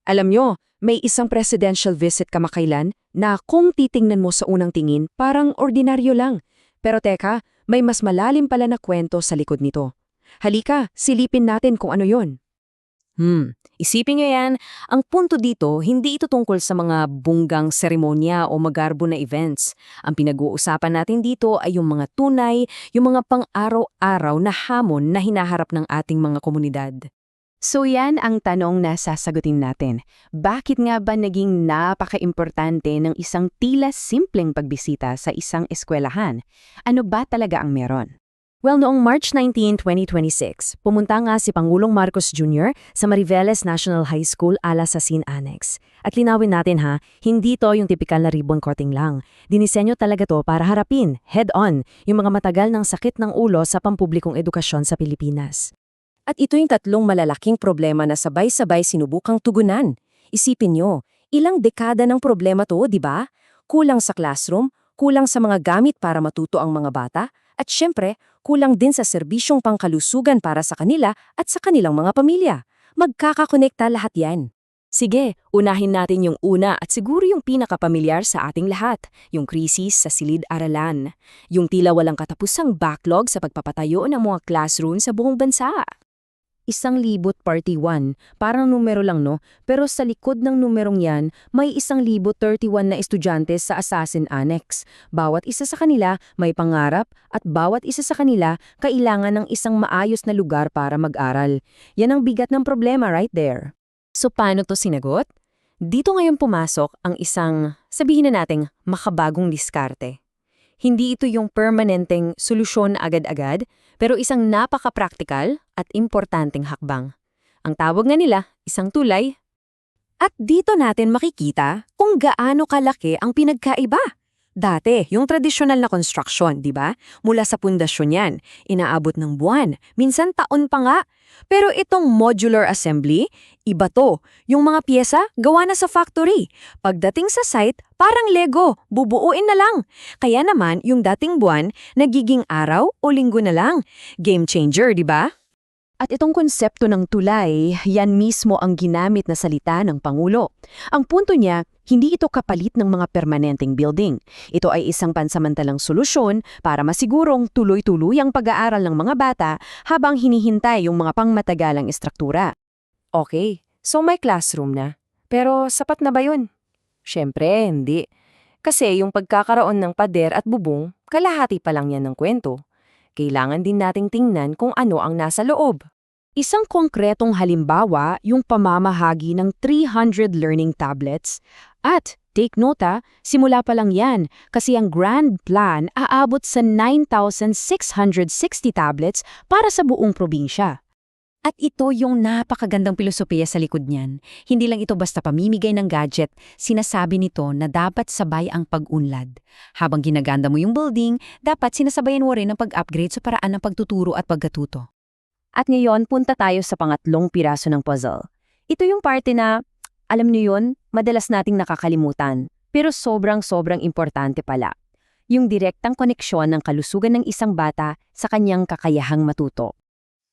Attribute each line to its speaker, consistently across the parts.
Speaker 1: Alam nyo, may isang presidential visit kamakailan na kung titingnan mo sa unang tingin, parang ordinaryo lang. Pero teka, may mas malalim pala na kwento sa likod nito. Halika, silipin natin kung ano yon.
Speaker 2: Isipin nyo yan, ang punto dito, hindi ito tungkol sa mga bunggang seremonya o magarbo na events. Ang pinag-uusapan natin dito ay yung mga tunay, yung mga pang-araw-araw na hamon na hinaharap ng ating mga komunidad.
Speaker 3: So yan ang tanong na sasagutin natin. Bakit nga ba naging napaka-importante ng isang tila simpleng pagbisita sa isang eskwelahan? Ano ba talaga ang meron?
Speaker 2: Well, noong March 19, 2026, pumunta nga si Pangulong Marcos Jr. sa Mariveles National High School Alasasin Annex. At linawin natin hindi to yung tipikal na ribbon cutting lang. Dinisenyo talaga to para harapin, head-on, yung mga matagal ng sakit ng ulo sa pampublikong edukasyon sa Pilipinas.
Speaker 4: At ito yung tatlong malalaking problema na sabay-sabay sinubukang tugunan. Isipin nyo, ilang dekada ng problema to, di ba? Kulang sa classroom, kulang sa mga gamit para matuto ang mga bata, at syempre, kulang din sa serbisyong pangkalusugan para sa kanila at sa kanilang mga pamilya. Magkakakonekta lahat yan.
Speaker 2: Sige, unahin natin yung una at siguro yung pinakapamilyar sa ating lahat, yung krisis sa silid-aralan. Yung tila walang katapusang backlog sa pagpapatayo ng mga classroom sa buong bansa.
Speaker 3: 1,041. Parang numero lang no, pero sa likod ng numerong yan, may 1,031 na estudyante sa Assassin Annex. Bawat isa sa kanila may pangarap at bawat isa sa kanila kailangan ng isang maayos na lugar para mag-aral. Yan ang bigat ng problema right there.
Speaker 2: So paano to sinagot? Dito ngayon pumasok ang isang, sabihin na nating, makabagong diskarte. Hindi ito yung permanenteng solusyon agad-agad, pero isang napaka-praktikal at importanteng hakbang. Ang tawag nga nila, isang tulay.
Speaker 4: At dito natin makikita kung gaano kalaki ang pinagkaiba. Dati, yung tradisyonal na construction, di ba? Mula sa pundasyon yan, inaabot ng buwan, minsan taon pa nga. Pero itong modular assembly, iba to. Yung mga pyesa, gawa na sa factory. Pagdating sa site, parang Lego, bubuuin na lang. Kaya naman, yung dating buwan, nagiging araw o linggo na lang. Game changer, di ba?
Speaker 3: At itong konsepto ng tulay, yan mismo ang ginamit na salita ng Pangulo. Ang punto niya, hindi ito kapalit ng mga permanenteng building. Ito ay isang pansamantalang solusyon para masigurong tuloy-tuloy ang pag-aaral ng mga bata habang hinihintay yung mga pangmatagalang estruktura.
Speaker 4: Okay, so may classroom na. Pero sapat na ba yun? Siyempre, hindi. Kasi yung pagkakaroon ng pader at bubong, kalahati pa lang yan ng kwento. Kailangan din nating tingnan kung ano ang nasa loob.
Speaker 3: Isang konkretong halimbawa yung pamamahagi ng 300 learning tablets at take nota, simula pa lang yan kasi ang grand plan aabot sa 9,660 tablets para sa buong probinsya.
Speaker 2: At ito yung napakagandang filosofiya sa likod niyan. Hindi lang ito basta pamimigay ng gadget, sinasabi nito na dapat sabay ang pag-unlad. Habang ginaganda mo yung building, dapat sinasabayan mo rin ang pag-upgrade sa paraan ng pagtuturo at pagkatuto.
Speaker 3: At ngayon, punta tayo sa pangatlong piraso ng puzzle. Ito yung parte na, alam niyo yun, madalas nating nakakalimutan, pero sobrang importante pala. Yung direktang koneksyon ng kalusugan ng isang bata sa kanyang kakayahang matuto.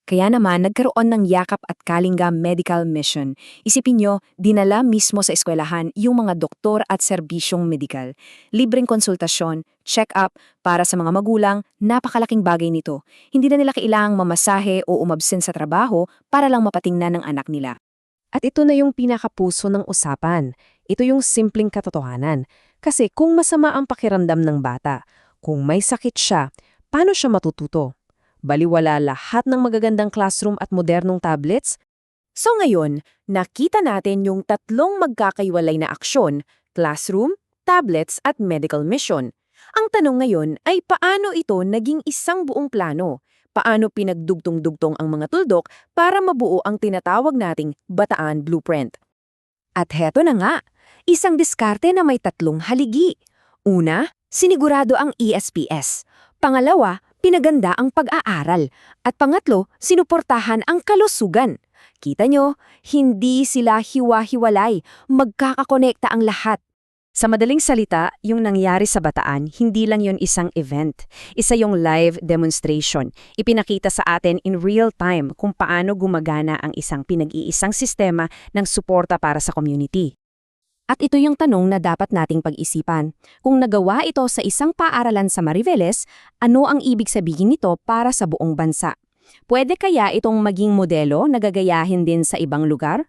Speaker 1: Kaya naman, nagkaroon ng Yakap at Kalinga Medical Mission. Isipin nyo, dinala mismo sa eskwelahan yung mga doktor at serbisyong medikal. Libreng konsultasyon, check-up, para sa mga magulang, napakalaking bagay nito. Hindi na nila kailangang mamasahe o umabsen sa trabaho para lang mapatingnan ng anak nila. At ito na yung pinakapuso ng usapan. Ito yung simpleng katotohanan. Kasi kung masama ang pakiramdam ng bata, kung may sakit siya, paano siya matututo? Baliwala lahat ng magagandang classroom at modernong tablets?
Speaker 4: So ngayon, nakita natin yung tatlong magkakaiwalay na aksyon, classroom, tablets at medical mission. Ang tanong ngayon ay paano ito naging isang buong plano? Paano pinagdugtong-dugtong ang mga tuldok para mabuo ang tinatawag nating Bataan Blueprint? At heto na nga, isang diskarte na may tatlong haligi. Una, sinigurado ang ESPS. Pangalawa, pinaganda ang pag-aaral. At pangatlo, sinuportahan ang kalusugan. Kita nyo, hindi sila hiwa-hiwalay. Magkakakonekta ang lahat.
Speaker 2: Sa madaling salita, yung nangyari sa Bataan, hindi lang yun isang event. Isa yung live demonstration. Ipinakita sa atin in real time kung paano gumagana ang isang pinag-iisang sistema ng suporta para sa community.
Speaker 1: At ito yung tanong na dapat nating pag-isipan. Kung nagawa ito sa isang paaralan sa Mariveles, ano ang ibig sabihin nito para sa buong bansa? Pwede kaya itong maging modelo na gagayahin din sa ibang lugar?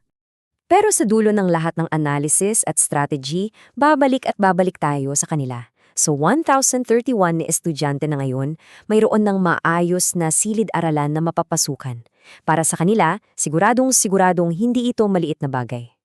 Speaker 2: Pero sa dulo ng lahat ng analysis at strategy, babalik at babalik tayo sa kanila. So 1,031 na estudyante na ngayon, mayroon ng maayos na silid-aralan na mapapasukan. Para sa kanila, siguradong hindi ito maliit na bagay.